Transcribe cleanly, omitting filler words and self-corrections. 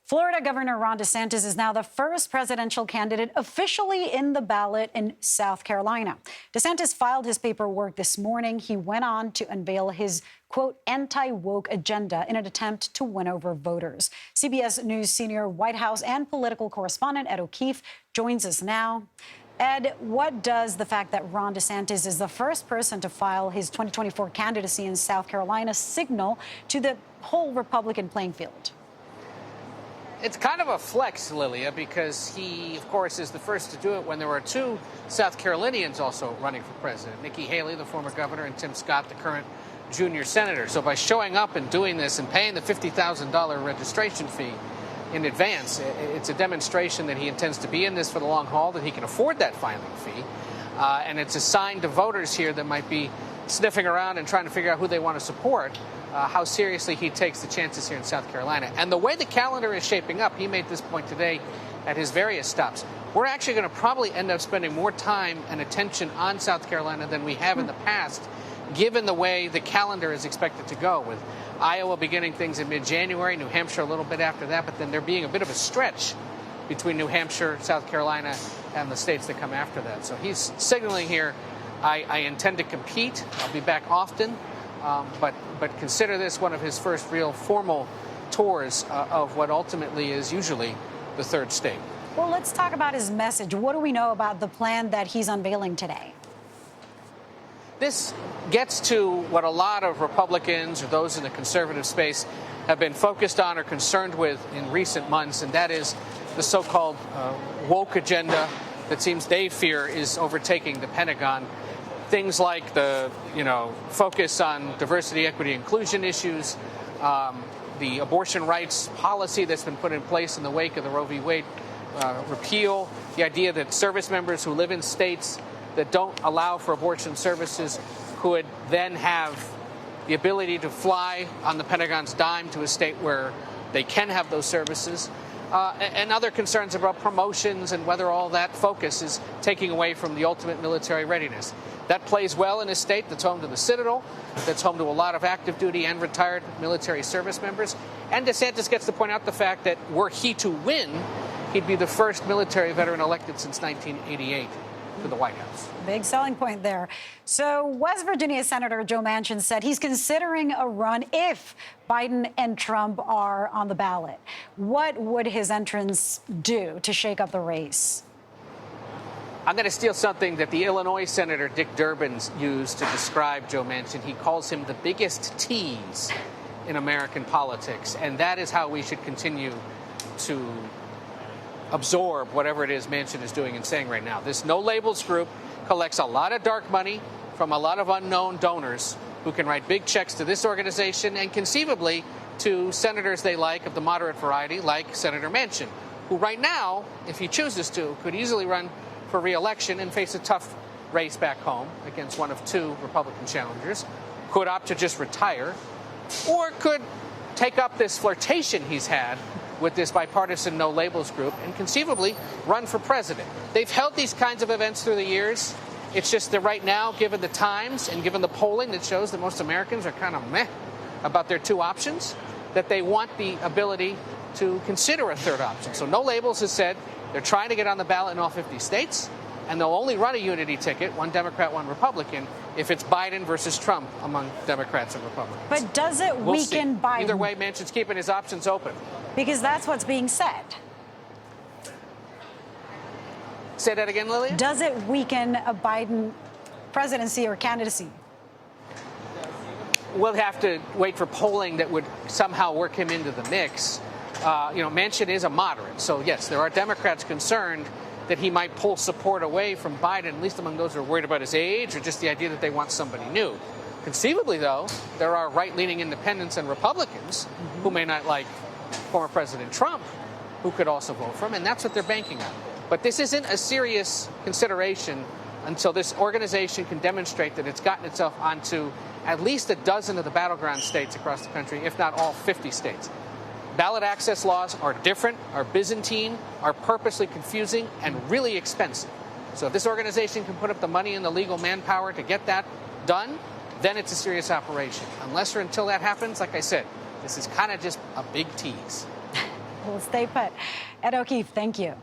Florida Governor Ron DeSantis is now the first presidential candidate officially in the ballot in South Carolina. DeSantis filed his paperwork this morning. He went on to unveil his, quote, anti-woke agenda in an attempt to win over voters. CBS News senior White House and political correspondent Ed O'Keefe joins us now. Ed, what does the fact that Ron DeSantis is the first person to file his 2024 candidacy in South Carolina signal to the whole Republican playing field? It's kind of a flex, Lilia, because he, of course, is the first to do it when there were two South Carolinians also running for president, Nikki Haley, the former governor, and Tim Scott, the current junior senator. So by showing up and doing this and paying the $50,000 registration fee in advance, it's a demonstration that he intends to be in this for the long haul, that he can afford that filing fee. And it's a sign to voters here that might be sniffing around and trying to figure out who they want to support, how seriously he takes the chances here in South Carolina. And the way the calendar is shaping up, he made this point today at his various stops, we're actually going to probably end up spending more time and attention on South Carolina than we have in the past, given the way the calendar is expected to go, with Iowa beginning things in mid-January, New Hampshire a little bit after that, but then there being a bit of a stretch between New Hampshire, South Carolina, and the states that come after that. So he's signaling here, I intend to compete. I'll be back often. But consider this one of his first real formal tours of what ultimately is usually the third state. Well, let's talk about his message. What do we know about the plan that he's unveiling today? This gets to what a lot of Republicans or those in the conservative space have been focused on or concerned with in recent months, and that is the so-called woke agenda that seems they fear is overtaking the Pentagon. Things like the, focus on diversity, equity, inclusion issues, the abortion rights policy that's been put in place in the wake of the Roe v. Wade repeal, the idea that service members who live in states that don't allow for abortion services could then have the ability to fly on the Pentagon's dime to a state where they can have those services. And other concerns about promotions and whether all that focus is taking away from the ultimate military readiness. That plays well in a state that's home to the Citadel, that's home to a lot of active duty and retired military service members. And DeSantis gets to point out the fact that were he to win, he'd be the first military veteran elected since 1988 to the White House. Big selling point there. So West Virginia Senator Joe Manchin said he's considering a run if Biden and Trump are on the ballot. What would his entrance do to shake up the race? I'm going to steal something that the Illinois Senator Dick Durbin used to describe Joe Manchin. He calls him the biggest tease in American politics, and that is how we should continue to absorb whatever it is Manchin is doing and saying right now. This No Labels group collects a lot of dark money from a lot of unknown donors who can write big checks to this organization and conceivably to senators they like of the moderate variety, like Senator Manchin, who right now, if he chooses to, could easily run for re-election and face a tough race back home against one of two Republican challengers, could opt to just retire, or could take up this flirtation he's had with this bipartisan No Labels group and conceivably run for president. They've held these kinds of events through the years. It's just that right now, given the times and given the polling that shows that most Americans are kind of meh about their two options, that they want the ability to consider a third option. So No Labels has said they're trying to get on the ballot in all 50 states, and they'll only run a unity ticket, one Democrat, one Republican, if it's Biden versus Trump among Democrats and Republicans. But does it weaken Biden? Either way, Manchin's keeping his options open. Because that's what's being said. Say that again, Lilia? Does it weaken a Biden presidency or candidacy? We'll have to wait for polling that would somehow work him into the mix. Manchin is a moderate. So, yes, there are Democrats concerned that he might pull support away from Biden, at least among those who are worried about his age or just the idea that they want somebody new. Conceivably, though, there are right-leaning independents and Republicans who may not like former President Trump, who could also vote for him, and that's what they're banking on. But this isn't a serious consideration until this organization can demonstrate that it's gotten itself onto at least a dozen of the battleground states across the country, if not all 50 states. Ballot access laws are different, are Byzantine, are purposely confusing, and really expensive. So if this organization can put up the money and the legal manpower to get that done, then it's a serious operation. Unless or until that happens, like I said, this is kind of just a big tease. We'll stay put. Ed O'Keefe, thank you.